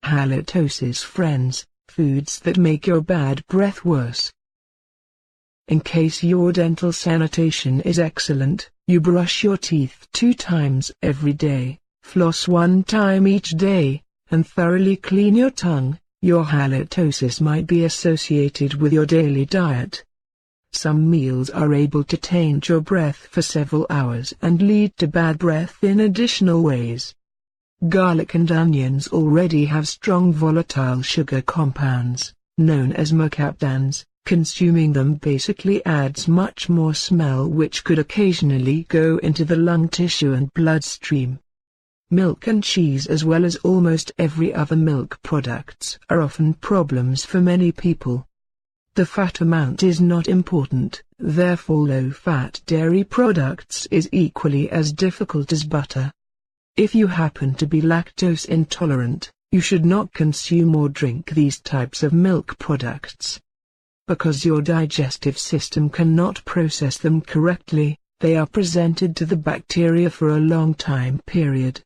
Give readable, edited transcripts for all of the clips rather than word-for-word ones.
Halitosis friends, foods that make your bad breath worse. In case your dental sanitation is excellent, you brush your teeth 2 times every day, floss 1 time each day, and thoroughly clean your tongue, your halitosis might be associated with your daily diet. Some meals are able to taint your breath for several hours and lead to bad breath in additional ways. Garlic and onions already have strong volatile sugar compounds, known as mercaptans. Consuming them basically adds much more smell, which could occasionally go into the lung tissue and bloodstream. Milk and cheese, as well as almost every other milk products, are often problems for many people. The fat amount is not important, therefore low-fat dairy products is equally as difficult as butter. If you happen to be lactose intolerant, you should not consume or drink these types of milk products. Because your digestive system cannot process them correctly, they are presented to the bacteria for a long time period.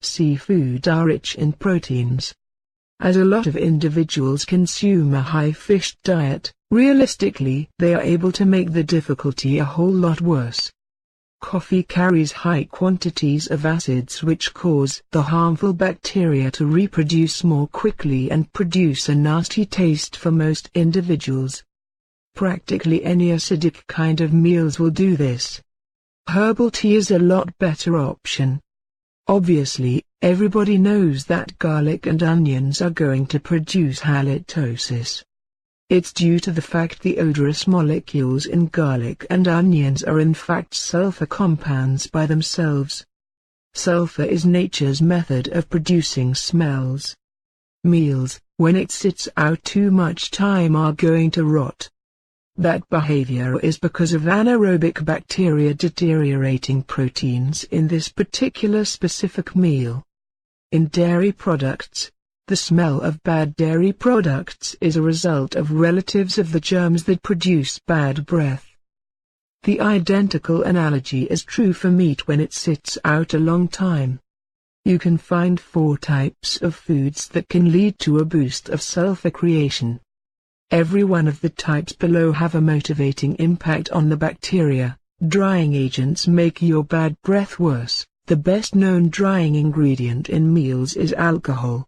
Seafood are rich in proteins. As a lot of individuals consume a high fish diet, realistically they are able to make the difficulty a whole lot worse. Coffee carries high quantities of acids which cause the harmful bacteria to reproduce more quickly and produce a nasty taste for most individuals. Practically any acidic kind of meals will do this. Herbal tea is a lot better option. Obviously, everybody knows that garlic and onions are going to produce halitosis. It's due to the fact the odorous molecules in garlic and onions are in fact sulfur compounds by themselves. Sulfur is nature's method of producing smells. Meals, when it sits out too much time, are going to rot. That behavior is because of anaerobic bacteria deteriorating proteins in this particular specific meal. In dairy products, the smell of bad dairy products is a result of relatives of the germs that produce bad breath. The identical analogy is true for meat when it sits out a long time. You can find 4 types of foods that can lead to a boost of sulfur creation. Every one of the types below have a motivating impact on the bacteria. Drying agents make your bad breath worse. The best known drying ingredient in meals is alcohol.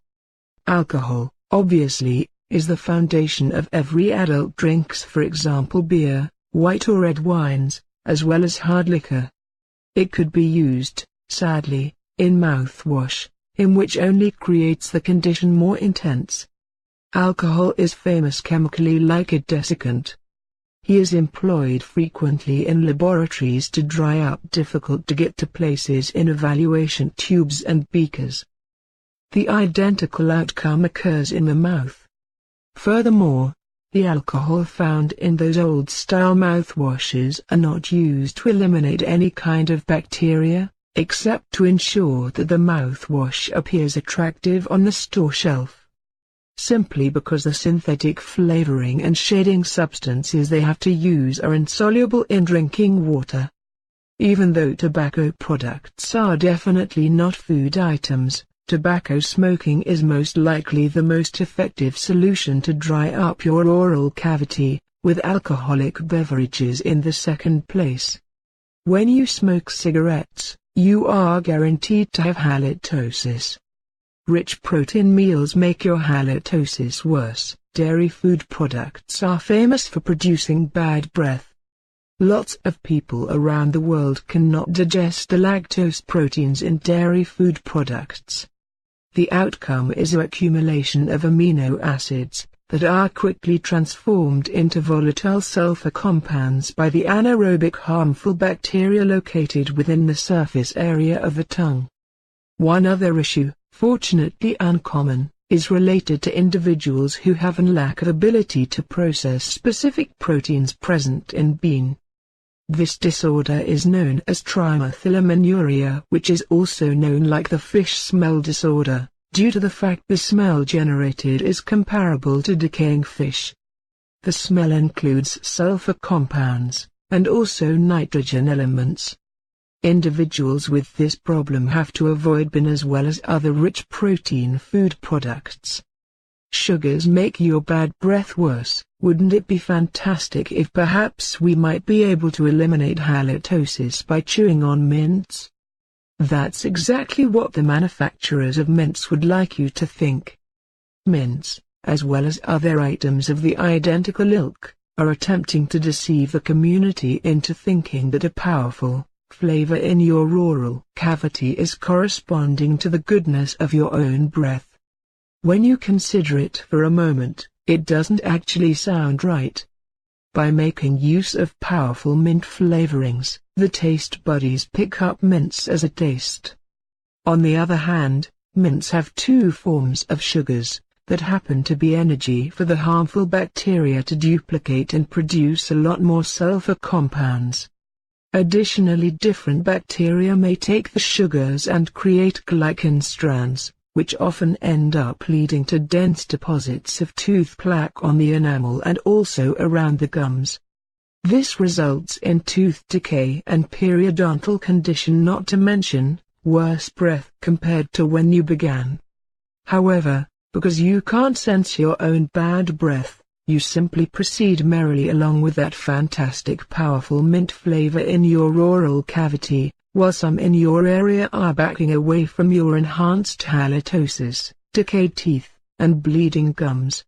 Alcohol, obviously, is the foundation of every adult drinks, for example beer, white or red wines, as well as hard liquor. It could be used, sadly, in mouthwash, in which only creates the condition more intense. Alcohol is famous chemically like a desiccant. He is employed frequently in laboratories to dry up difficult-to-get-to places in evaluation tubes and beakers. The identical outcome occurs in the mouth. Furthermore, the alcohol found in those old-style mouthwashes are not used to eliminate any kind of bacteria, except to ensure that the mouthwash appears attractive on the store shelf. Simply because the synthetic flavoring and shading substances they have to use are insoluble in drinking water. Even though tobacco products are definitely not food items, tobacco smoking is most likely the most effective solution to dry up your oral cavity, with alcoholic beverages in the second place. When you smoke cigarettes, you are guaranteed to have halitosis. Rich protein meals make your halitosis worse. Dairy food products are famous for producing bad breath. Lots of people around the world cannot digest the lactose proteins in dairy food products. The outcome is an accumulation of amino acids that are quickly transformed into volatile sulfur compounds by the anaerobic harmful bacteria located within the surface area of the tongue. One other issue, fortunately uncommon, is related to individuals who have a lack of ability to process specific proteins present in bean. This disorder is known as trimethylaminuria, which is also known like the fish smell disorder, due to the fact the smell generated is comparable to decaying fish. The smell includes sulfur compounds, and also nitrogen elements. Individuals with this problem have to avoid bean as well as other rich protein food products. Sugars make your bad breath worse. Wouldn't it be fantastic if perhaps we might be able to eliminate halitosis by chewing on mints? That's exactly what the manufacturers of mints would like you to think. Mints, as well as other items of the identical ilk, are attempting to deceive the community into thinking that a powerful flavor in your oral cavity is corresponding to the goodness of your own breath. When you consider it for a moment, it doesn't actually sound right. By making use of powerful mint flavorings, the taste buddies pick up mints as a taste. On the other hand, mints have two forms of sugars that happen to be energy for the harmful bacteria to duplicate and produce a lot more sulfur compounds. Additionally, different bacteria may take the sugars and create glycan strands, which often end up leading to dense deposits of tooth plaque on the enamel and also around the gums. This results in tooth decay and periodontal condition, not to mention worse breath compared to when you began. However, because you can't sense your own bad breath, you simply proceed merrily along with that fantastic powerful mint flavor in your oral cavity, while some in your area are backing away from your enhanced halitosis, decayed teeth, and bleeding gums.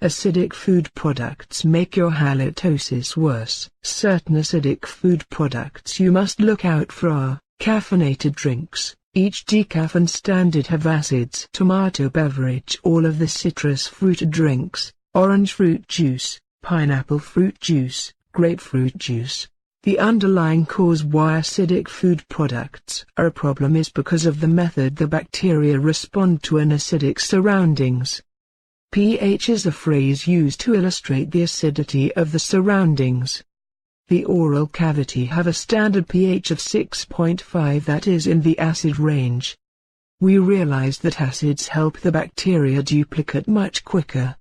Acidic food products make your halitosis worse. Certain acidic food products you must look out for are caffeinated drinks. Each decaf and standard have acids. Tomato beverage, all of the citrus fruit drinks, orange fruit juice, pineapple fruit juice, grapefruit juice. The underlying cause why acidic food products are a problem is because of the method the bacteria respond to an acidic surroundings. pH is a phrase used to illustrate the acidity of the surroundings. The oral cavity have a standard pH of 6.5 that is in the acid range. We realized that acids help the bacteria duplicate much quicker,